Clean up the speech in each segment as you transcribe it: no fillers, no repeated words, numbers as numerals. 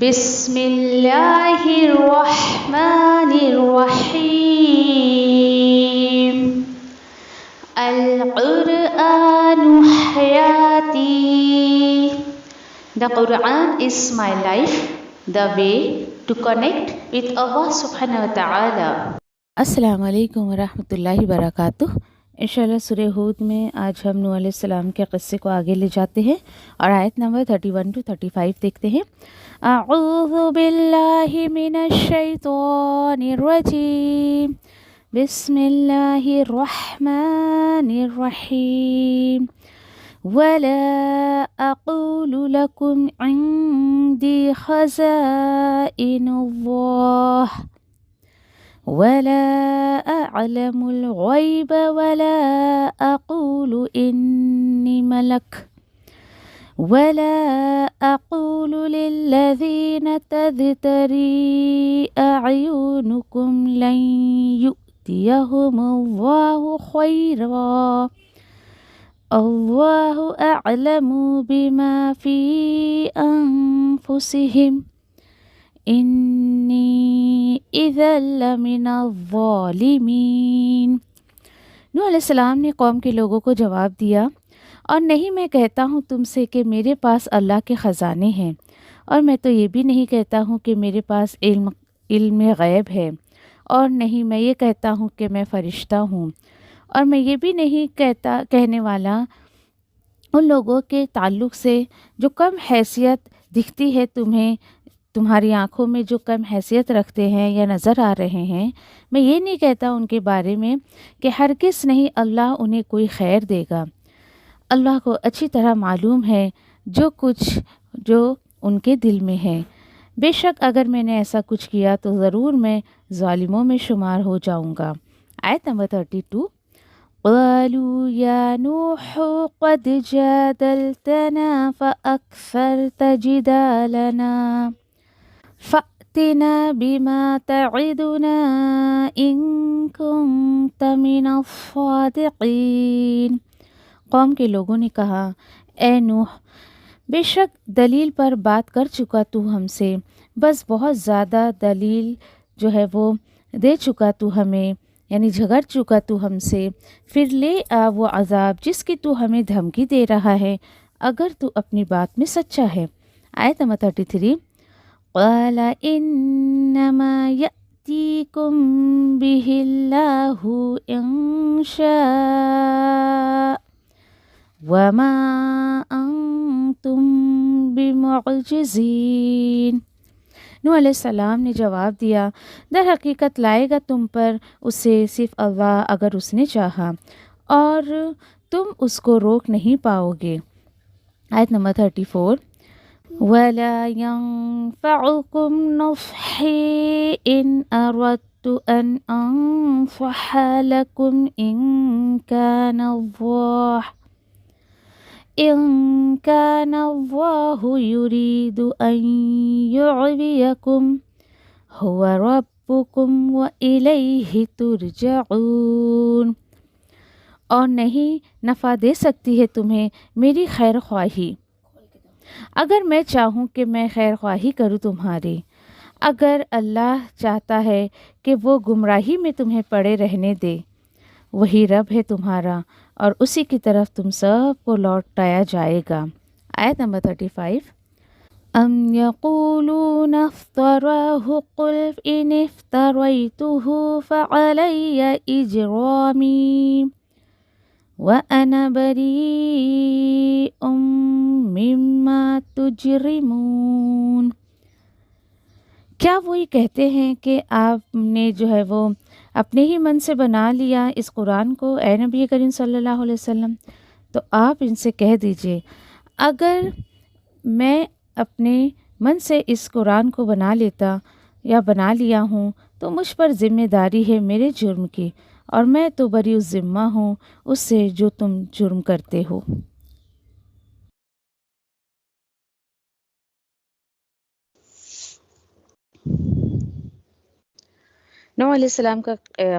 بسم اللہ الرحمن الرحیم القرآن حیاتی. The Quran is my life, the way to connect with Allah subhanahu wa ta'ala. السلام علیکم ورحمۃ اللہ وبرکاتہ. انشاءاللہ سورہ ہود میں آج ہم نوح علیہ السلام کے قصے کو آگے لے جاتے ہیں اور آیت نمبر 31 to 35 دیکھتے ہیں. اعوذ باللہ من الشیطان الرجیم بسم اللہ الرحمن الرحیم ولا اقول لکم عندی خزائن اللہ ولا أعلم الغيب ولا أقول إني ملك ولا أقول للذين تزدري أعينكم لن يؤتيهم الله خيرا الله أعلم بما في أنفسهم انی اذا لمن الظالمین. نوح علیہ السلام نے قوم کے لوگوں کو جواب دیا، اور نہیں میں کہتا ہوں تم سے کہ میرے پاس اللہ کے خزانے ہیں، اور میں تو یہ بھی نہیں کہتا ہوں کہ میرے پاس علم غیب ہے، اور نہیں میں یہ کہتا ہوں کہ میں فرشتہ ہوں، اور میں یہ بھی نہیں کہنے والا ان لوگوں کے تعلق سے جو کم حیثیت دکھتی ہے تمہاری آنکھوں میں جو کم حیثیت رکھتے ہیں یا نظر آ رہے ہیں. میں یہ نہیں کہتا ان کے بارے میں کہ ہرگز نہیں اللہ انہیں کوئی خیر دے گا. اللہ کو اچھی طرح معلوم ہے جو ان کے دل میں ہے. بے شک اگر میں نے ایسا کچھ کیا تو ضرور میں ظالموں میں شمار ہو جاؤں گا. آیت نمبر 32. قالوا یا نوح قد جادلتنا فأکثرت جدالنا فَأْتِنَا بِمَا تَعِدُنَا إِن كُنتَ مِنَ الصَّادِقِينَ. قوم کے لوگوں نے کہا، اے نوح، بے شک دلیل پر بات کر چکا تو ہم سے، بس بہت زیادہ دلیل جو ہے وہ دے چکا تو ہمیں، یعنی جھگڑ چکا تو ہم سے، پھر لے آ وہ عذاب جس کی تو ہمیں دھمکی دے رہا ہے اگر تو اپنی بات میں سچا ہے. آیت نمبر 33. قال انما يأتيكم به الله ان شاء وما انتم بمعجزين. نوح علیہ السلام نے جواب دیا، در حقیقت لائے گا تم پر اسے صرف اللہ اگر اس نے چاہا، اور تم اس کو روک نہیں پاؤ گے. آیت نمبر 34. وَلَا يَنفَعُكُمْ نُصْحِي إِنْ أَرَدتُّ أَنْ أَنصَحَ لَكُمْ إِنْ كَانَ اللَّهُ يُرِيدُ أَنْ يُعْوِيَكُمْ هُوَ رَبُّكُمْ وَإِلَيْهِ تُرْجَعُونَ. اور نہیں نفع دے سکتی ہے تمہیں میری خیر خواہی، اگر میں چاہوں کہ میں خیر خواہی کروں تمہاری. اگر اللہ چاہتا ہے کہ وہ گمراہی میں تمہیں پڑے رہنے دے، وہی رب ہے تمہارا اور اسی کی طرف تم سب کو لوٹایا جائے گا. آیت نمبر 35. ام یقولون افتراہ قل ان افتریتہ فعلی اجرامی وَأَنَا بَرِيءٌ مِّمَّا تُجْرِمُونَ. کیا وہی کہتے ہیں کہ آپ نے جو ہے وہ اپنے ہی من سے بنا لیا اس قرآن کو، اے نبی کریم صلی اللہ علیہ وسلم؟ تو آپ ان سے کہہ دیجئے، اگر میں اپنے من سے اس قرآن کو بنا لیا ہوں تو مجھ پر ذمہ داری ہے میرے جرم کی، اور میں تو بری الذمہ ہوں اس سے جو تم جرم کرتے ہو. نوح علیہ السلام کا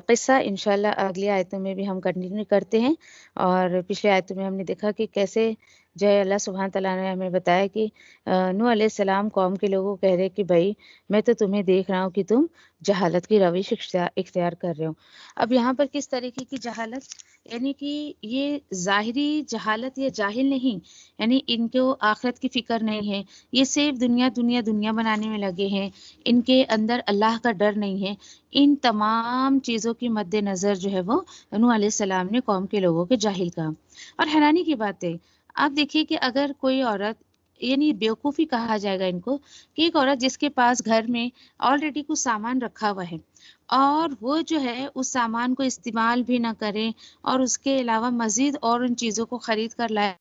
قصہ انشاءاللہ اگلی آیتوں میں بھی ہم کنٹینیو کرتے ہیں. اور پچھلے آیتوں میں ہم نے دیکھا کہ کیسے جو ہے اللہ سبحانہ تعالیٰ نے ہمیں بتایا کہ نوح علیہ السلام قوم کے لوگوں کو کہہ رہے کہ بھائی میں تو تمہیں دیکھ رہا ہوں کہ تم جہالت کی روش اختیار کر رہے ہو. اب یہاں پر کس طریقے کی جہالت، یعنی کہ یہ ظاہری جہالت یا جاہل نہیں، یعنی ان کو آخرت کی فکر نہیں ہے، یہ صرف دنیا دنیا دنیا بنانے میں لگے ہیں، ان کے اندر اللہ کا ڈر نہیں ہے. ان تمام چیزوں کی مد نظر جو ہے وہ نوح علیہ السلام نے قوم کے لوگوں کے جاہل کہا. اور حیرانی کی بات ہے، آپ دیکھیے کہ اگر کوئی عورت، یعنی بیوقوفی کہا جائے گا ان کو، کہ ایک عورت جس کے پاس گھر میں آلریڈی کچھ سامان رکھا ہوا ہے اور وہ جو ہے اس سامان کو استعمال بھی نہ کرے اور اس کے علاوہ مزید اور ان چیزوں کو خرید کر لائے،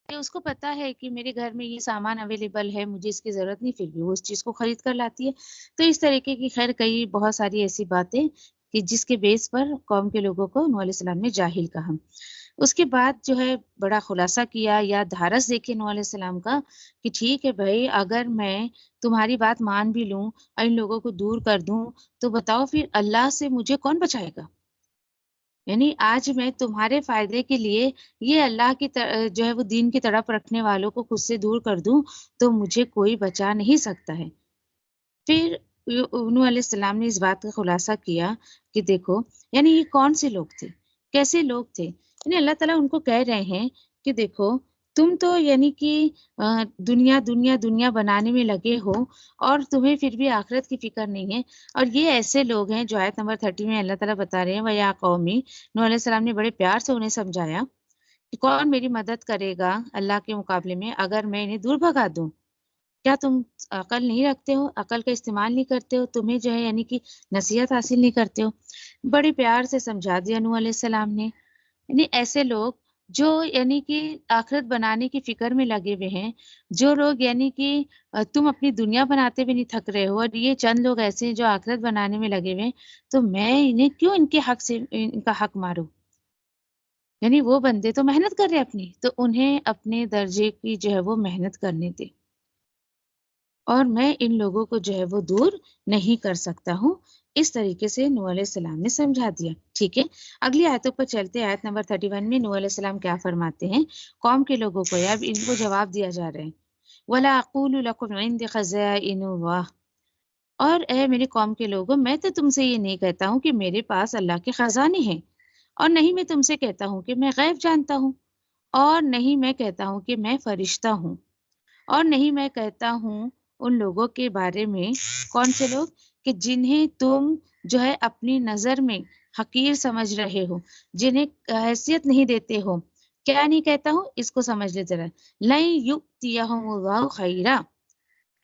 کہ اس کو پتا ہے کہ میرے گھر میں یہ سامان اویلیبل ہے، مجھے اس کی ضرورت نہیں، پھر بھی وہ اس چیز کو خرید کر لاتی ہے. تو اس طریقے کی خیر کئی بہت ساری ایسی باتیں کہ جس کے بیس پر قوم کے لوگوں کو نوح علیہ السلام نے جاہل کہا. اس کے بعد جو ہے بڑا خلاصہ کیا یا دھارس دیکھے نوح علیہ السلام کا کہ ٹھیک ہے بھائی، اگر میں تمہاری بات مان بھی لوں اور ان لوگوں کو دور کر دوں تو بتاؤ پھر اللہ سے مجھے کون بچائے گا؟ یعنی آج میں تمہارے فائدے کے لیے یہ اللہ کی جو ہے وہ دین کی طرف رکھنے والوں کو خود سے دور کر دوں تو مجھے کوئی بچا نہیں سکتا ہے. پھر نوح علیہ السلام نے اس بات کا خلاصہ کیا کہ دیکھو، یعنی یہ کون سے لوگ تھے، کیسے لوگ تھے. یعنی اللہ تعالیٰ ان کو کہہ رہے ہیں کہ دیکھو تم تو یعنی کہ دنیا دنیا دنیا بنانے میں لگے ہو اور تمہیں پھر بھی آخرت کی فکر نہیں ہے. اور یہ ایسے لوگ ہیں جو آیت نمبر 30 میں اللہ تعالیٰ بتا رہے ہیں وَيَا قَوْمِ، نوح علیہ السلام نے بڑے پیار سے انہیں سمجھایا کہ کون میری مدد کرے گا اللہ کے مقابلے میں اگر میں انہیں دور بھگا دوں. کیا تم عقل نہیں رکھتے ہو، عقل کا استعمال نہیں کرتے ہو، تمہیں جو ہے یعنی کہ نصیحت حاصل نہیں کرتے ہو. بڑے پیار سے سمجھا دیا نوح علیہ السلام نے. یعنی ایسے لوگ جو یعنی کہ آخرت بنانے کی فکر میں لگے ہوئے ہیں، جو لوگ یعنی کہ تم اپنی دنیا بناتے ہوئے نہیں تھک رہے ہو اور یہ چند لوگ ایسے ہیں جو آخرت بنانے میں لگے ہوئے ہیں، تو میں انہیں کیوں ان کے حق سے ان کا حق ماروں؟ یعنی وہ بندے تو محنت کر رہے اپنی، تو انہیں اپنے درجے کی جو ہے وہ محنت کرنے دے اور میں ان لوگوں کو جو ہے وہ دور نہیں کر سکتا ہوں. اس طریقے سے نوح علیہ السلام نے سمجھا دیا. ٹھیک ہے، اگلی آیتوں پر چلتے. آیت نمبر 31 میں نوح علیہ السلام کیا فرماتے ہیں قوم کے لوگوں کو، اب ان کو جواب دیا جا رہا ہے. وَلَا أَقُولُ لَكُمْ عِنْدِي خَزَائِنُ اللَّهِ، اور اے میری قوم کے لوگوں، میں تو تم سے یہ نہیں کہتا ہوں کہ میرے پاس اللہ کے خزانے ہیں، اور نہیں میں تم سے کہتا ہوں کہ میں غیب جانتا ہوں، اور نہیں میں کہتا ہوں کہ میں فرشتہ ہوں، اور نہیں میں کہتا ہوں ان لوگوں کے بارے میں. کون سے لوگ؟ کہ جنہیں تم جو ہے اپنی نظر میں حقیر سمجھ رہے ہو، جنہیں حیثیت نہیں دیتے ہو. کیا نہیں کہتا ہوں، اس کو سمجھ لے ذرا. لَن يُؤْتِيَهُمُ اللَّهُ خَيْرًا،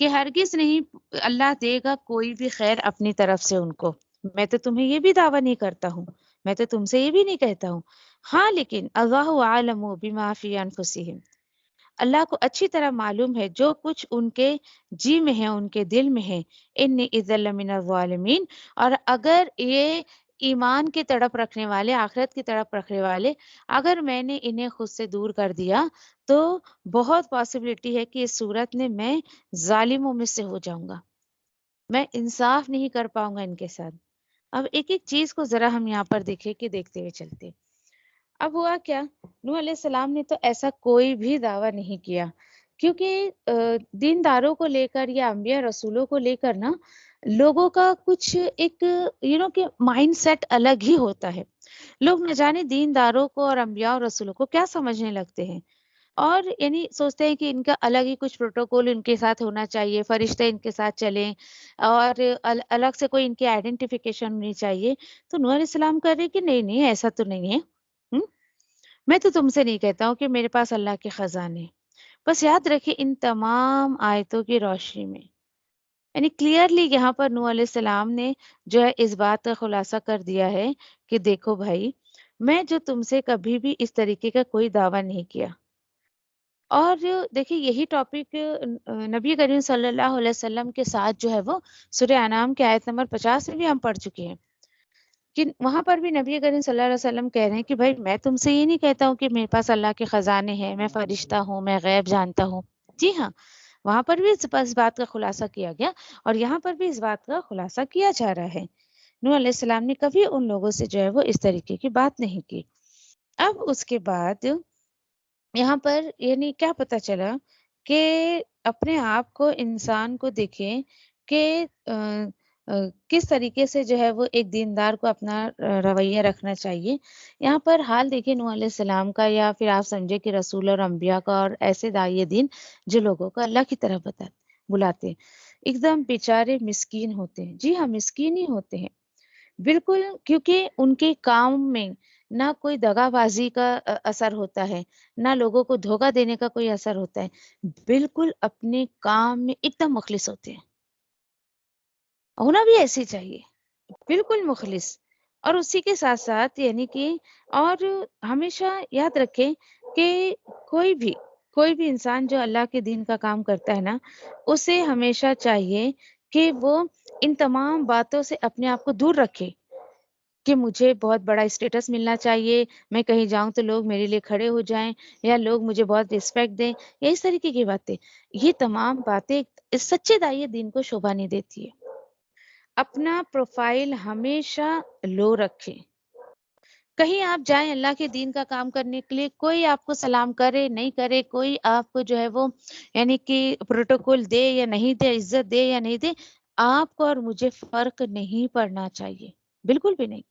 کہ ہرگز نہیں اللہ دے گا کوئی بھی خیر اپنی طرف سے ان کو. میں تو تمہیں یہ بھی دعویٰ نہیں کرتا ہوں، میں تو تم سے یہ بھی نہیں کہتا ہوں. ہاں لیکن اللہ عالم بما فی انفسہم، اللہ کو اچھی طرح معلوم ہے جو کچھ ان کے جی میں ہے، ان کے دل میں ہے. انی اذا لمن الظالمین، اور اگر یہ ایمان کی تڑپ رکھنے والے، آخرت کی تڑپ رکھنے والے، اگر میں نے انہیں خود سے دور کر دیا تو بہت پاسبلٹی ہے کہ اس صورت میں ظالموں میں سے ہو جاؤں گا، میں انصاف نہیں کر پاؤں گا ان کے ساتھ. اب ایک ایک چیز کو ذرا ہم یہاں پر دیکھیں کہ دیکھتے ہوئے چلتے. اب ہوا کیا، نوح علیہ السلام نے تو ایسا کوئی بھی دعویٰ نہیں کیا، کیونکہ دینداروں کو لے کر یا انبیاء رسولوں کو لے کر نا لوگوں کا کچھ ایک کہ مائنڈ سیٹ الگ ہی ہوتا ہے. لوگ نہ جانے دینداروں کو اور انبیاء اور رسولوں کو کیا سمجھنے لگتے ہیں، اور یعنی سوچتے ہیں کہ ان کا الگ ہی کچھ پروٹوکول ان کے ساتھ ہونا چاہیے، فرشتے ان کے ساتھ چلیں اور الگ سے کوئی ان کی آئیڈینٹیفیکیشن ہونی چاہیے. تو نوح علیہ السلام کہہ رہے کہ نہیں نہیں ایسا تو نہیں ہے. میں تو تم سے نہیں کہتا ہوں کہ میرے پاس اللہ کے خزانے. بس یاد رکھیں ان تمام آیتوں کی روشنی میں یعنی کلیئرلی یہاں پر نوح علیہ السلام نے جو ہے اس بات کا خلاصہ کر دیا ہے کہ دیکھو بھائی، میں جو تم سے کبھی بھی اس طریقے کا کوئی دعویٰ نہیں کیا. اور دیکھیے یہی ٹاپک نبی کریم صلی اللہ علیہ وسلم کے ساتھ جو ہے وہ سورہ انعام کے آیت نمبر 50 میں بھی ہم پڑھ چکے ہیں کہ وہاں پر بھی نبی کریم صلی اللہ علیہ وسلم کہہ رہے ہیں کہ بھائی میں تم سے یہ نہیں کہتا ہوں کہ میرے پاس اللہ کے خزانے ہیں، میں فرشتہ ہوں، میں غیب جانتا ہوں. جی ہاں، وہاں پر بھی اس بات کا خلاصہ کیا گیا اور یہاں پر بھی اس بات کا خلاصہ کیا جا رہا ہے نوح علیہ السلام نے کبھی ان لوگوں سے جو ہے وہ اس طریقے کی بات نہیں کی۔ اب اس کے بعد یہاں پر یعنی کیا پتا چلا کہ اپنے آپ کو انسان کو دیکھیں کہ کس طریقے سے جو ہے وہ ایک دیندار کو اپنا رویہ رکھنا چاہیے۔ یہاں پر حال دیکھیں نوح علیہ السلام کا، یا پھر آپ سمجھے کہ رسول اور انبیاء کا اور ایسے داعی دین جو لوگوں کو اللہ کی طرف بلاتے ہیں، ایک دم بیچارے مسکین ہوتے ہیں۔ جی ہاں، مسکین ہی ہوتے ہیں بالکل، کیونکہ ان کے کام میں نہ کوئی دغا بازی کا اثر ہوتا ہے، نہ لوگوں کو دھوکہ دینے کا کوئی اثر ہوتا ہے، بالکل اپنے کام میں ایک دم مخلص ہوتے ہیں۔ ہونا بھی ایسے چاہیے، بالکل مخلص۔ اور اسی کے ساتھ ساتھ یعنی کہ اور ہمیشہ یاد رکھیں کہ کوئی بھی انسان جو اللہ کے دین کا کام کرتا ہے نا، اسے ہمیشہ چاہیے کہ وہ ان تمام باتوں سے اپنے آپ کو دور رکھے کہ مجھے بہت بڑا اسٹیٹس ملنا چاہیے، میں کہیں جاؤں تو لوگ میرے لیے کھڑے ہو جائیں، یا لوگ مجھے بہت رسپیکٹ دیں، یا اس طریقے کی باتیں۔ یہ تمام باتیں اس سچے داعی دین کو شوبھا نہیں دیتی ہے۔ اپنا پروفائل ہمیشہ لو رکھیں۔ کہیں آپ جائیں اللہ کے دین کا کام کرنے کے لیے، کوئی آپ کو سلام کرے نہیں کرے، کوئی آپ کو جو ہے وہ یعنی کہ پروٹوکول دے یا نہیں دے، عزت دے یا نہیں دے، آپ کو اور مجھے فرق نہیں پڑنا چاہیے، بالکل بھی نہیں۔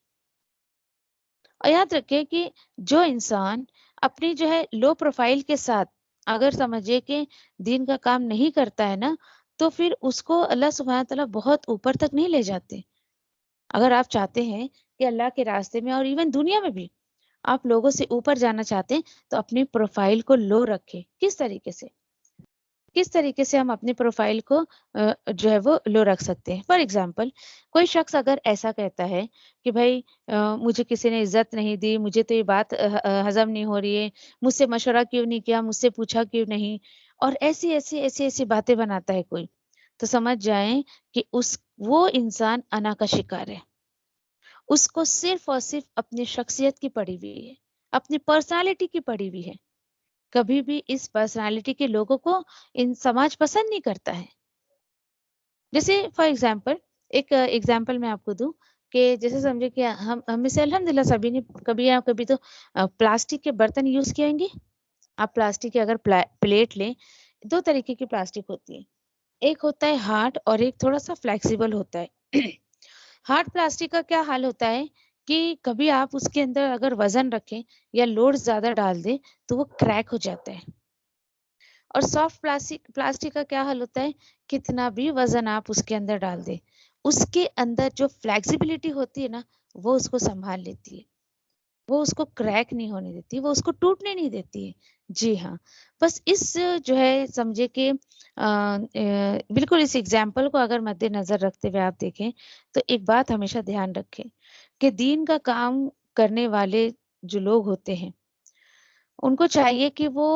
اور یاد رکھیں کہ جو انسان اپنی جو ہے لو پروفائل کے ساتھ اگر سمجھے کہ دین کا کام نہیں کرتا ہے نا، تو پھر اس کو اللہ سبحانہ تعالیٰ بہت اوپر تک نہیں لے جاتے۔ اگر آپ چاہتے ہیں کہ اللہ کے راستے میں اور ایون دنیا میں بھی آپ لوگوں سے اوپر جانا چاہتے ہیں، تو اپنی پروفائل کو لو رکھیں۔ کس طریقے سے ہم اپنے پروفائل کو جو ہے وہ لو رکھ سکتے ہیں؟ فار ایگزامپل، کوئی شخص اگر ایسا کہتا ہے کہ بھائی مجھے کسی نے عزت نہیں دی، مجھے تو یہ بات ہضم نہیں ہو رہی ہے، مجھ سے مشورہ کیوں نہیں کیا، مجھ سے پوچھا کیوں نہیں، اور ایسی باتیں بناتا ہے کوئی، تو سمجھ جائیں کہ وہ انسان انا کا شکار ہے۔ اس کو صرف اور صرف اپنی شخصیت کی پڑی ہوئی ہے، اپنی پرسنالٹی کی پڑی ہوئی ہے۔ کبھی بھی اس پرسنالٹی کے لوگوں کو سماج پسند نہیں کرتا ہے۔ جیسے فار ایگزامپل ایک ایگزامپل میں آپ کو دوں کہ جیسے سمجھے کہ ہم میں سے الحمدللہ سبھی نے کبھی یا کبھی تو پلاسٹک کے برتن یوز کیے ہوں گے۔ آپ پلاسٹک کے اگر پلیٹ لیں، دو طریقے کی پلاسٹک ہوتی ہے، ایک ہوتا ہے ہارڈ اور ایک تھوڑا سا فلیکسیبل ہوتا ہے۔ ہارڈ پلاسٹک کا کیا حال ہوتا ہے کہ کبھی آپ اس کے اندر اگر وزن رکھیں یا لوڈ زیادہ ڈال دیں تو وہ کریک ہو جاتا ہے۔ اور سافٹ پلاسٹک کا کیا حال ہوتا ہے، کتنا بھی وزن آپ اس کے اندر ڈال دیں، اس کے اندر جو فلیکسیبلٹی ہوتی ہے نا، وہ اس کو سنبھال لیتی ہے، وہ اس کو کریک نہیں ہونے دیتی، وہ اس کو ٹوٹنے نہیں دیتی ہے۔ جی ہاں، بس اس جو ہے سمجھے کہ بالکل اس ایگزامپل کو اگر مد نظر رکھتے ہوئے آپ دیکھیں تو ایک بات ہمیشہ دھیان رکھیں کہ دین کا کام کرنے والے جو لوگ ہوتے ہیں، ان کو چاہیے کہ وہ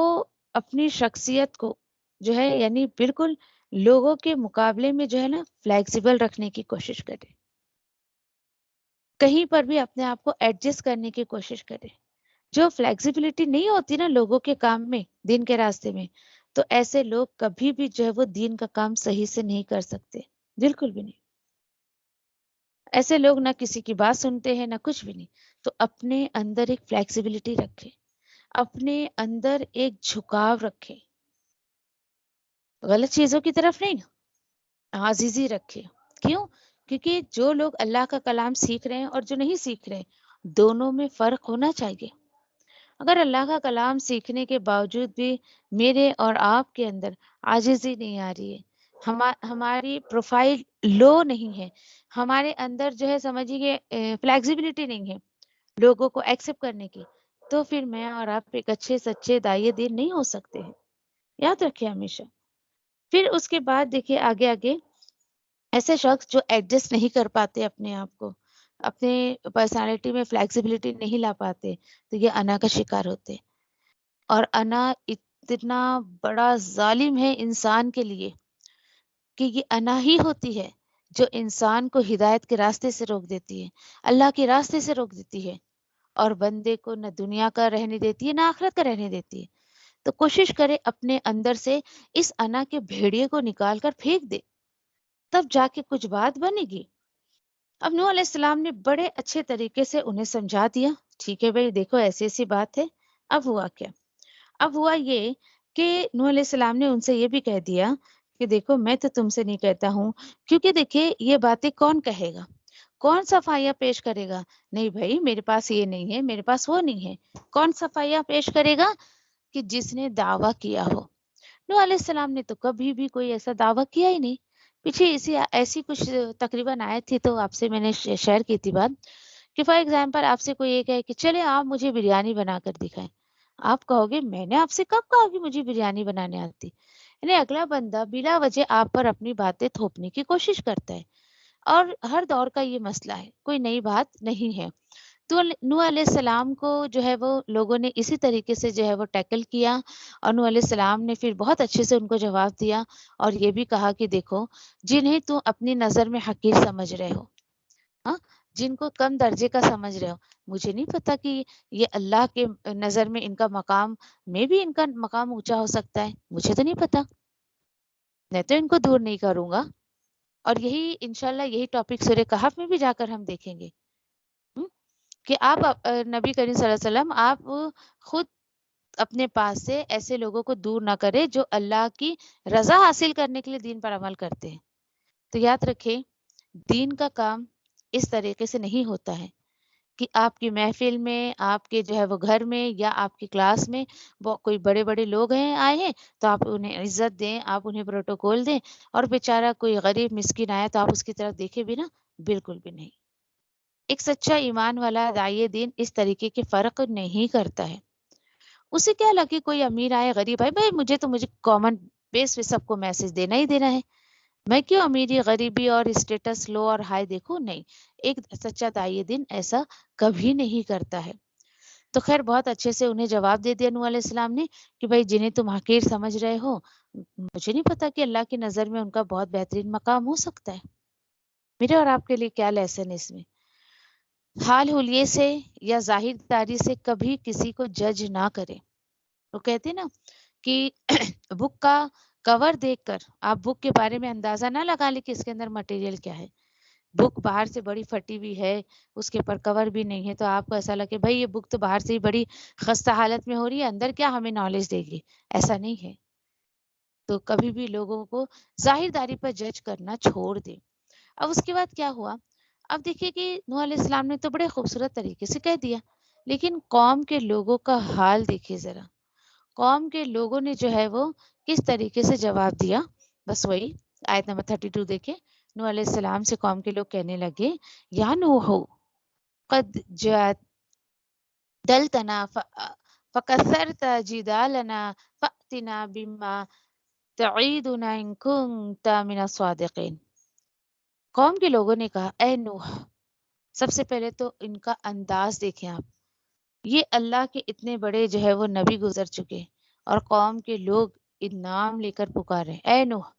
اپنی شخصیت کو جو ہے یعنی بالکل لوگوں کے مقابلے میں جو ہے نا فلیکسیبل رکھنے کی کوشش کرے، کہیں پر بھی اپنے آپ کو ایڈجسٹ کرنے کی کوشش کرے۔ جو فلیکسیبلٹی نہیں ہوتی نا لوگوں کے کام میں، دین کے راستے میں، تو ایسے لوگ کبھی بھی جو ہے وہ دین کا کام صحیح سے نہیں کر سکتے، بالکل بھی نہیں۔ ایسے لوگ نہ کسی کی بات سنتے ہیں، نہ کچھ بھی نہیں۔ تو اپنے اندر ایک فلیکسیبلٹی رکھے، اپنے اندر ایک جھکاؤ رکھے، غلط چیزوں کی طرف نہیں، عاجزی رکھے۔ کیوں؟ کیونکہ جو لوگ اللہ کا کلام سیکھ رہے ہیں اور جو نہیں سیکھ رہے، دونوں میں فرق ہونا چاہیے۔ اگر اللہ کا کلام سیکھنے کے باوجود بھی میرے اور آپ کے اندر عاجزی نہیں آ رہی ہے، ہماری پروفائل لو نہیں ہے، ہمارے اندر جو ہے سمجھیے کہ فلیکسیبلٹی نہیں ہے لوگوں کو ایکسیپٹ کرنے کی، تو پھر میں اور آپ ایک اچھے سچے داعیے دین نہیں ہو سکتے ہیں۔ یاد رکھیں ہمیشہ۔ پھر اس کے بعد دیکھیے آگے ایسے شخص جو ایڈجسٹ نہیں کر پاتے اپنے آپ کو، اپنے پرسنالٹی میں فلیکسیبلٹی نہیں لا پاتے، تو یہ انا کا شکار ہوتے۔ اور انا اتنا بڑا ظالم ہے انسان کے لیے کہ یہ انا ہی ہوتی ہے جو انسان کو ہدایت کے راستے سے روک دیتی ہے، اللہ کے راستے سے روک دیتی ہے، اور بندے کو نہ دنیا کا رہنے دیتی ہے نہ آخرت کا رہنے دیتی ہے۔ تو کوشش کرے اپنے اندر سے اس انا کے بھیڑیے کو نکال کر پھینک دے، تب جا کے کچھ بات بنے گی۔ اب نوح علیہ السلام نے بڑے اچھے طریقے سے انہیں سمجھا دیا، ٹھیک ہے بھائی دیکھو ایسی ایسی بات ہے۔ اب ہوا کیا؟ اب ہوا یہ کہ نوح علیہ السلام نے ان سے یہ بھی کہہ دیا کہ دیکھو میں تو تم سے نہیں کہتا ہوں، کیونکہ دیکھیے یہ باتیں کون کہے گا، کون صفائیاں پیش کرے گا؟ نہیں بھائی میرے پاس یہ نہیں ہے، میرے پاس وہ نہیں ہے۔ کون صفائیاں پیش کرے گا؟ کہ جس نے دعویٰ کیا ہو۔ نوح علیہ السلام نے تو کبھی بھی کوئی ایسا دعویٰ کیا ہی نہیں۔ پیچھے ایسی کچھ تقریباً آیت تھی تو آپ سے میں نے شیئر کی تھی بات کہ فار ایگزامپل آپ سے کوئی یہ کہے کہ چلے آپ مجھے بریانی بنا کر دکھائیں، آپ کہو گے میں نے آپ سے کب کہا کہ مجھے بریانی بنانے آتی؟ یعنی اگلا بندہ بلا وجہ آپ پر اپنی باتیں تھوپنے کی کوشش کرتا ہے، اور ہر دور کا یہ مسئلہ ہے، کوئی نئی بات نہیں ہے۔ تو نوح علیہ السلام کو جو ہے وہ لوگوں نے اسی طریقے سے جو ہے وہ ٹیکل کیا، اور نوح علیہ السلام نے پھر بہت اچھے سے ان کو جواب دیا، اور یہ بھی کہا کہ دیکھو جنہیں تو اپنی نظر میں حقیر سمجھ رہے ہو، ہاں، جن کو کم درجے کا سمجھ رہے ہو، مجھے نہیں پتا کہ یہ اللہ کے نظر میں ان کا مقام، میں بھی ان کا مقام اونچا ہو سکتا ہے، مجھے تو نہیں پتا، میں تو ان کو دور نہیں کروں گا۔ اور یہی انشاءاللہ یہی ٹاپک سورہ کہف میں بھی جا کر ہم دیکھیں گے، ہم، کہ آپ نبی کریم صلی اللہ علیہ وسلم آپ خود اپنے پاس سے ایسے لوگوں کو دور نہ کرے جو اللہ کی رضا حاصل کرنے کے لیے دین پر عمل کرتے ہیں۔ تو یاد رکھیں دین کا کام اس طریقے سے نہیں ہوتا ہے کہ آپ کی محفل میں، آپ کے جو ہے وہ گھر میں، یا آپ کی کلاس میں کوئی بڑے بڑے لوگ ہیں آئے ہیں تو آپ انہیں عزت دیں، آپ انہیں پروٹوکول دیں، اور بیچارہ کوئی غریب مسکین آیا تو آپ اس کی طرف دیکھیں بھی نا، بالکل بھی نہیں۔ ایک سچا ایمان والا داعیے دین اس طریقے کے فرق نہیں کرتا ہے۔ اسے کیا لگے کوئی امیر آئے غریب آئے، بھائی مجھے کامن بیس پہ سب کو میسج دینا ہی دینا ہے، میں کیوں امیری غریبی اور اسٹیٹس لو اور ہائی دیکھوں؟ نہیں، ایک سچا داعیے دین ایسا کبھی نہیں کرتا ہے۔ تو خیر بہت اچھے سے انہیں جواب دے دیا نوح علیہ السلام نے کہ بھائی جنہیں تم حقیر سمجھ رہے ہو، مجھے نہیں پتا کہ اللہ کی نظر میں ان کا بہت بہترین مقام ہو سکتا ہے۔ میرے اور آپ کے لیے کیا لیسن ہے اس میں؟ حال حلیے سے یا ظاہر داری سے کبھی کسی کو جج نہ کرے۔ وہ کہتے ہیں نا کہ بک کا کور دیکھ کر آپ بک کے بارے میں اندازہ نہ لگا لیں کہ اس کے اندر مٹیریل کیا ہے۔ بک باہر سے بڑی پھٹی ہوئی ہے، اس کے اوپر کور بھی نہیں ہے، تو آپ کو ایسا لگے بھائی یہ بک تو باہر سے ہی بڑی خستہ حالت میں ہو رہی ہے، اندر کیا ہمیں نالج دے گی؟ ایسا نہیں ہے۔ تو کبھی بھی لوگوں کو ظاہر داری پر جج کرنا چھوڑ دیں۔ اب اس کے بعد کیا ہوا؟ اب دیکھیے کہ نوح علیہ السلام نے تو بڑے خوبصورت طریقے سے کہہ دیا، لیکن قوم کے لوگوں کا حال دیکھیے ذرا، قوم کے لوگوں نے جو ہے وہ کس طریقے سے جواب دیا۔ بس وہی آیت نمبر 32 دیکھیں، نوح علیہ السلام سے قوم کے لوگ کہنے لگے یا نوح قد جادلتنا فکثرت جدالنا فأتنا بما تعیدنا ان کنت من الصادقین۔ قوم کے لوگوں نے کہا اے نوح، سب سے پہلے تو ان کا انداز دیکھیں آپ، یہ اللہ کے اتنے بڑے جو ہے وہ نبی گزر چکے، اور قوم کے لوگ نام لے کر پکارے اے نوح،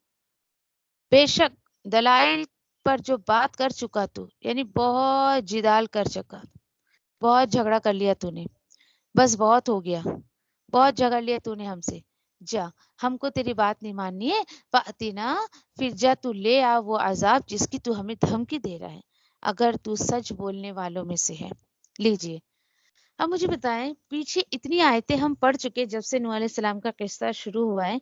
بے شک دلائل پر جو بات کر چکا تو، یعنی بہت جدال کر چکا، بہت جھگڑا کر لیا تو نے، بس بہت ہو گیا، بہت جھگڑ لیا تو نے ہم سے، جا ہم کو تیری بات نہیں ماننی ہے، فأتنا، پھر جا تو لے آ وہ عذاب جس کی تو ہمیں دھمکی دے رہا ہے، اگر تو سچ بولنے والوں میں سے ہے۔ لیجئے اب مجھے بتائیں، پیچھے اتنی آیتیں ہم پڑھ چکے جب سے نوح علیہ السلام کا قصہ شروع ہوا ہے،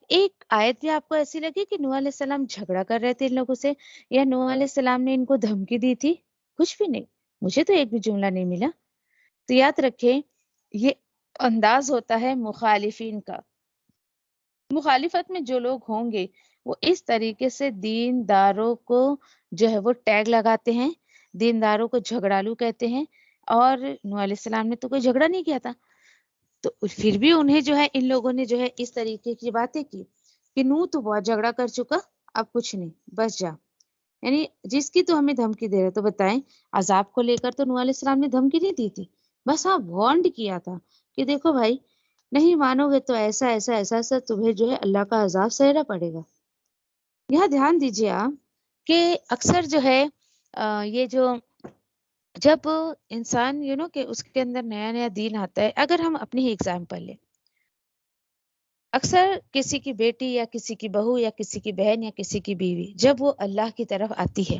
ایک آیت بھی آپ کو ایسی لگی کہ نوح علیہ السلام جھگڑا کر رہے تھے ان لوگوں سے، یا نوح علیہ السلام نے ان کو دھمکی دی تھی؟ کچھ بھی نہیں، مجھے تو ایک بھی جملہ نہیں ملا۔ تو یاد رکھیں یہ انداز ہوتا ہے مخالفین کا، مخالفت میں جو لوگ ہوں گے وہ اس طریقے سے دینداروں کو جو ہے وہ ٹیگ لگاتے ہیں، دینداروں کو جھگڑالو کہتے ہیں، اور نوح علیہ السلام نے تو کوئی جھگڑا نہیں کیا تھا، تو پھر بھی انہیں جو ہے ان لوگوں نے جو ہے اس طریقے کی باتیں کی کہ نوح تو بہت جھگڑا کر چکا، اب کچھ نہیں، بس جا، یعنی جس کی تو ہمیں دھمکی دے رہے، تو بتائیں عذاب کو لے کر تو نوح علیہ السلام نے دھمکی نہیں دی تھی، بس ہاں وارنڈ کیا تھا کہ دیکھو بھائی نہیں مانو گے تو ایسا ایسا ایسا ایسا تمہیں جو ہے اللہ کا عذاب سہنا پڑے گا۔ یہاں دھیان دیجیے آپ کہ اکثر جو ہے یہ جو جب انسان کہ اس کے اندر نیا نیا دین آتا ہے، اگر ہم اپنی ہی اگزامپل لیں، اکثر کسی کی بیٹی یا کسی کی بہو یا کسی کی بہن یا کسی کی بیوی جب وہ اللہ کی طرف آتی ہے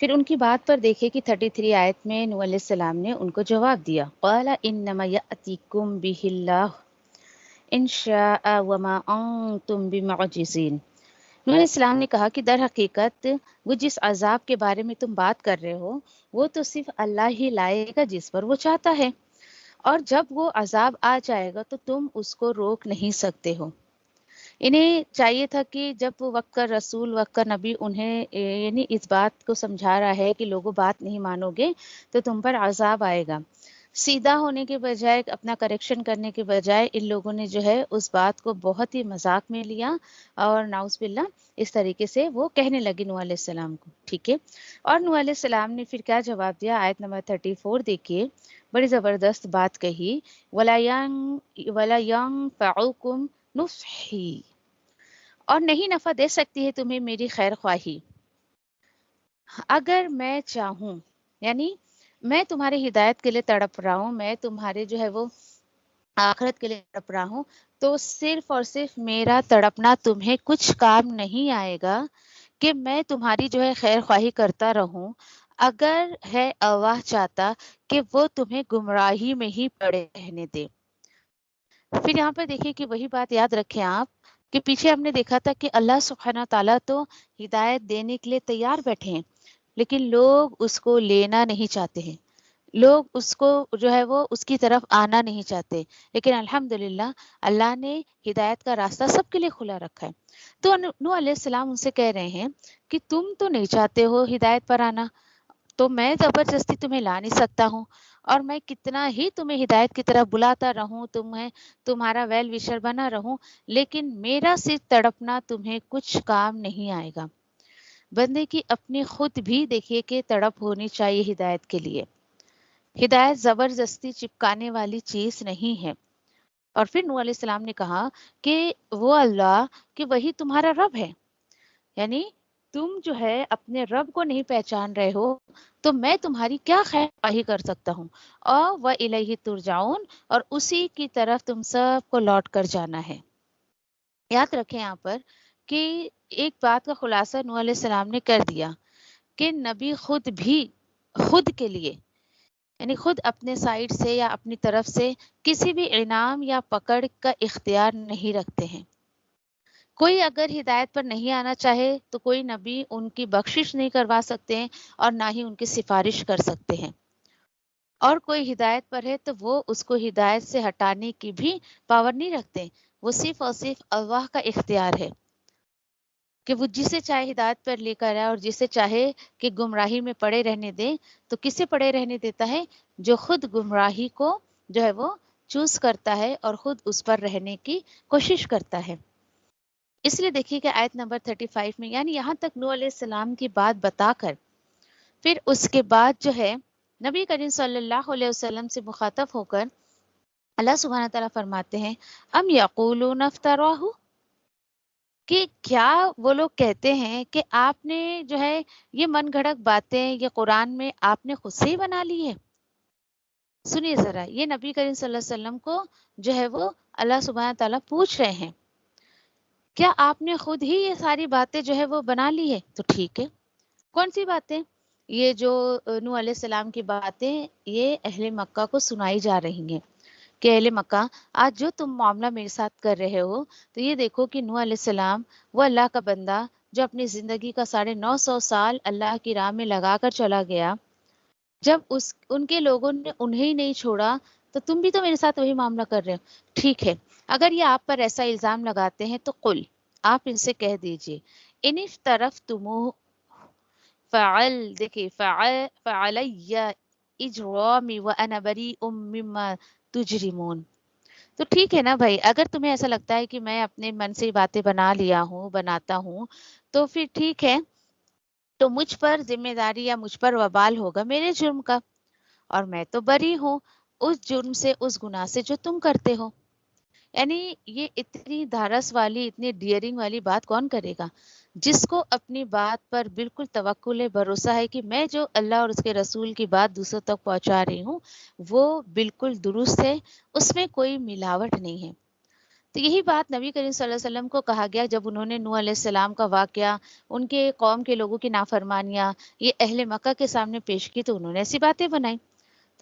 پھر ان کی بات پر دیکھیں کہ 33 آیت میں نوح علیہ السلام نے ان کو جواب دیا، قال انما یأتیکم بہ اللہ ان شاء وما انتم بمعجزین۔ نوح علیہ السلام نے کہا کہ در حقیقت وہ جس عذاب کے بارے میں تم بات کر رہے ہو وہ تو صرف اللہ ہی لائے گا جس پر وہ چاہتا ہے، اور جب وہ عذاب آ جائے گا تو تم اس کو روک نہیں سکتے ہو۔ انہیں چاہیے تھا کہ جب وہ وقت کا رسول، وقت کا نبی انہیں یعنی اس بات کو سمجھا رہا ہے کہ لوگوں بات نہیں مانو گے تو تم پر عذاب آئے گا، سیدھا ہونے کے بجائے، اپنا کریکشن کرنے کے بجائے ان لوگوں نے جو ہے اس بات کو بہت ہی مذاق میں لیا، اور نعوذ باللہ اس طریقے سے وہ کہنے لگے نوح علیہ السلام کو، ٹھیک ہے۔ اور نوح علیہ السلام نے پھر کیا جواب دیا، آیت نمبر 34 دیکھیے، بڑی زبردست بات کہی، وَلَا يَنفَعُكُمْ نُصْحِي، اور نہیں نفع دے سکتی ہے تمہیں میری خیر خواہی، اگر میں چاہوں، یعنی میں تمہاری ہدایت کے لیے تڑپ رہا ہوں، میں تمہارے جو ہے وہ آخرت کے لیے تڑپ رہا ہوں، تو صرف اور صرف میرا تڑپنا تمہیں کچھ کام نہیں آئے گا کہ میں تمہاری جو ہے خیر خواہی کرتا رہوں، اگر ہے اللہ چاہتا کہ وہ تمہیں گمراہی میں ہی پڑے رہنے دے۔ پھر یہاں پر دیکھیں کہ وہی بات یاد رکھیں آپ کہ پیچھے ہم نے دیکھا تھا کہ اللہ سبحانہ تعالیٰ تو ہدایت دینے کے لیے تیار بیٹھے ہیں، لیکن لوگ اس کو لینا نہیں چاہتے ہیں، لوگ اس کو جو ہے وہ اس کی طرف آنا نہیں چاہتے، لیکن الحمدللہ اللہ نے ہدایت کا راستہ سب کے لیے کھلا رکھا ہے۔ تو نوح علیہ السلام ان سے کہہ رہے ہیں کہ تم تو نہیں چاہتے ہو ہدایت پر آنا، تو میں زبردستی تمہیں لا نہیں سکتا ہوں، اور میں کتنا ہی تمہیں ہدایت کی طرف بلاتا رہوں، تمہیں تمہارا ویل وشر بنا رہوں، لیکن میرا صرف تڑپنا تمہیں کچھ کام نہیں آئے گا۔ بندے کی اپنی خود بھی دیکھیے کہ تڑپ ہونی چاہیے ہدایت کے لیے، ہدایت زبردستی چپکانے والی چیز نہیں ہے۔ اور پھر نوح علیہ السلام نے کہا کہ وہ اللہ کہ وہی تمہارا رب ہے، یعنی تم جو ہے اپنے رب کو نہیں پہچان رہے ہو تو میں تمہاری کیا خیر خواہی کر سکتا ہوں، اور وَإِلَيْهِ تُرْجَعُونَ، اور اسی کی طرف تم سب کو لوٹ کر جانا ہے۔ یاد رکھیں یہاں پر کہ ایک بات کا خلاصہ نوح علیہ السلام نے کر دیا کہ نبی خود بھی خود کے لیے، یعنی خود اپنے سائڈ سے یا اپنی طرف سے کسی بھی انعام یا پکڑ کا اختیار نہیں رکھتے ہیں۔ کوئی اگر ہدایت پر نہیں آنا چاہے تو کوئی نبی ان کی بخشش نہیں کروا سکتے ہیں اور نہ ہی ان کی سفارش کر سکتے ہیں، اور کوئی ہدایت پر ہے تو وہ اس کو ہدایت سے ہٹانے کی بھی پاور نہیں رکھتے، وہ صرف اور صرف اللہ کا اختیار ہے کہ وہ جسے چاہے ہدایت پر لے کر آئے اور جسے چاہے کہ گمراہی میں پڑے رہنے دے۔ تو کسے پڑے رہنے دیتا ہے؟ جو خود گمراہی کو جو ہے وہ چوز کرتا ہے اور خود اس پر رہنے کی کوشش کرتا ہے۔ اس لیے دیکھیے کہ آیت نمبر 35 میں، یعنی یہاں تک نوح علیہ السلام کی بات بتا کر پھر اس کے بعد جو ہے نبی کریم صلی اللہ علیہ وسلم سے مخاطب ہو کر اللہ سبحانہ تعالیٰ فرماتے ہیں ام یقولون افتراہ، کہ کیا وہ لوگ کہتے ہیں کہ آپ نے جو ہے یہ من گھڑت باتیں یہ قرآن میں آپ نے خود سے ہی بنا لی ہے۔ سنیے ذرا، یہ نبی کریم صلی اللہ علیہ وسلم کو جو ہے وہ اللہ سبحانہ تعالیٰ پوچھ رہے ہیں کیا آپ نے خود ہی یہ ساری باتیں جو ہے وہ بنا لی ہے؟ تو ٹھیک ہے، کون سی باتیں؟ یہ جو نوح علیہ السلام کی باتیں یہ اہل مکہ کو سنائی جا رہی ہیں کہ اہل مکہ آج جو تم معاملہ میرے ساتھ کر رہے ہو، تو یہ دیکھو کہ نوح علیہ السلام وہ اللہ کا بندہ جو اپنی زندگی کا 950 سال اللہ کی راہ میں لگا کر چلا گیا، جب ان کے لوگوں نے انہیں نہیں چھوڑا تو تم بھی تو میرے ساتھ وہی معاملہ کر رہے ہو۔ ٹھیک ہے، اگر یہ آپ پر ایسا الزام لگاتے ہیں تو قل، آپ ان سے کہہ دیجئے، ان افترفتموہ، فعل دیکھیں فعلی اجرامی وانا بریء مما تجرمون۔ تو ٹھیک ہے نا بھائی، اگر تمہیں ایسا لگتا ہے کہ میں اپنے من سے باتیں بناتا ہوں تو پھر ٹھیک ہے، تو مجھ پر ذمہ داری یا مجھ پر وبال ہوگا میرے جرم کا، اور میں تو بری ہوں اس جرم سے، اس گناہ سے جو تم کرتے ہو۔ یعنی یہ اتنی دھارس والی، اتنی ڈیئرنگ والی بات کون کرے گا؟ جس کو اپنی بات پر بالکل توکل ہے، بھروسہ ہے کہ میں جو اللہ اور اس کے رسول کی بات دوسروں تک پہنچا رہی ہوں وہ بالکل درست ہے، اس میں کوئی ملاوٹ نہیں ہے۔ تو یہی بات نبی کریم صلی اللہ علیہ وسلم کو کہا گیا جب انہوں نے نوح علیہ السلام کا واقعہ، ان کے قوم کے لوگوں کی نافرمانیاں یہ اہل مکہ کے سامنے پیش کی، تو انہوں نے ایسی باتیں بنائی۔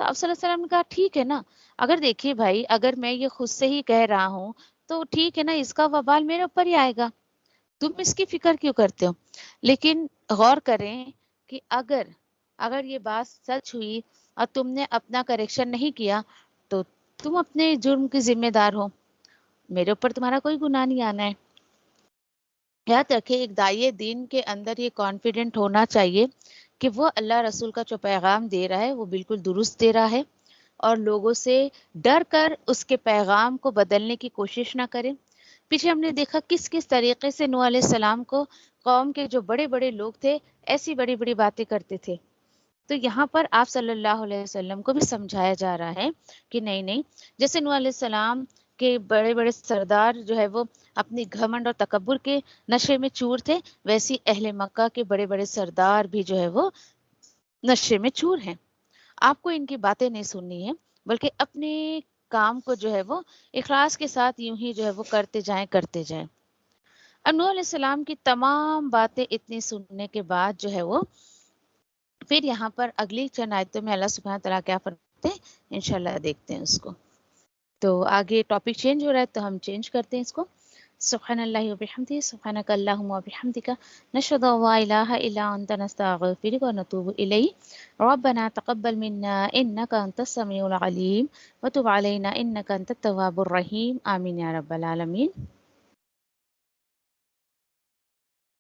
تو آپ صلی اللہ علیہ وسلم نے کہا ٹھیک ہے نا، اگر دیکھیے بھائی، اگر میں یہ خود سے ہی کہہ رہا ہوں تو ٹھیک ہے نا، اس کا وبال میرے اوپر ہی آئے گا، تم اس کی فکر کیوں کرتے ہو؟ لیکن غور کریں کہ اگر یہ بات سچ ہوئی اور تم نے اپنا کریکشن نہیں کیا تو تم اپنے جرم کی ذمہ دار ہو، میرے اوپر تمہارا کوئی گناہ نہیں آنا ہے۔ یاد رکھیں، ایک داعیے دین کے اندر یہ کانفیڈنٹ ہونا چاہیے کہ وہ اللہ رسول کا جو پیغام دے رہا ہے وہ بالکل درست دے رہا ہے، اور لوگوں سے ڈر کر اس کے پیغام کو بدلنے کی کوشش نہ کریں۔ پیچھے ہم نے دیکھا کس کس طریقے سے نوح علیہ السلام کو قوم کے جو بڑے بڑے لوگ تھے ایسی بڑی بڑی باتیں کرتے تھے۔ تو یہاں پر آپ صلی اللہ علیہ وسلم کو بھی سمجھایا جا رہا ہے کہ نہیں نہیں، جیسے نوح علیہ السلام کے بڑے بڑے سردار جو ہے وہ اپنی گھمنڈ اور تکبر کے نشے میں چور تھے، ویسی اہل مکہ کے بڑے بڑے سردار بھی جو ہے وہ نشے میں چور ہیں۔ آپ کو ان کی باتیں نہیں سننی ہے، بلکہ اپنے کام کو جو ہے وہ اخلاص کے ساتھ یوں ہی جو ہے وہ کرتے جائیں۔ اب نوح علیہ السلام کی تمام باتیں اتنی سننے کے بعد جو ہے وہ پھر یہاں پر اگلی چند آیتوں میں اللہ سبحانہ تعالیٰ کیا فرماتے ہیں انشاءاللہ دیکھتے ہیں اس کو۔ تو آگے ٹاپک چینج ہو رہا ہے تو ہم چینج کرتے ہیں اس کو۔ سبحان اللہ وبحمدہ، سبحانک اللہم وبحمدک، نشہد ان لا الہ الا انت، نستغفرک ونتوب الیک، ربنا تقبل منا انک انت السمیع العلیم وتب علینا انک انت التواب الرحیم، آمین یا رب العالمین۔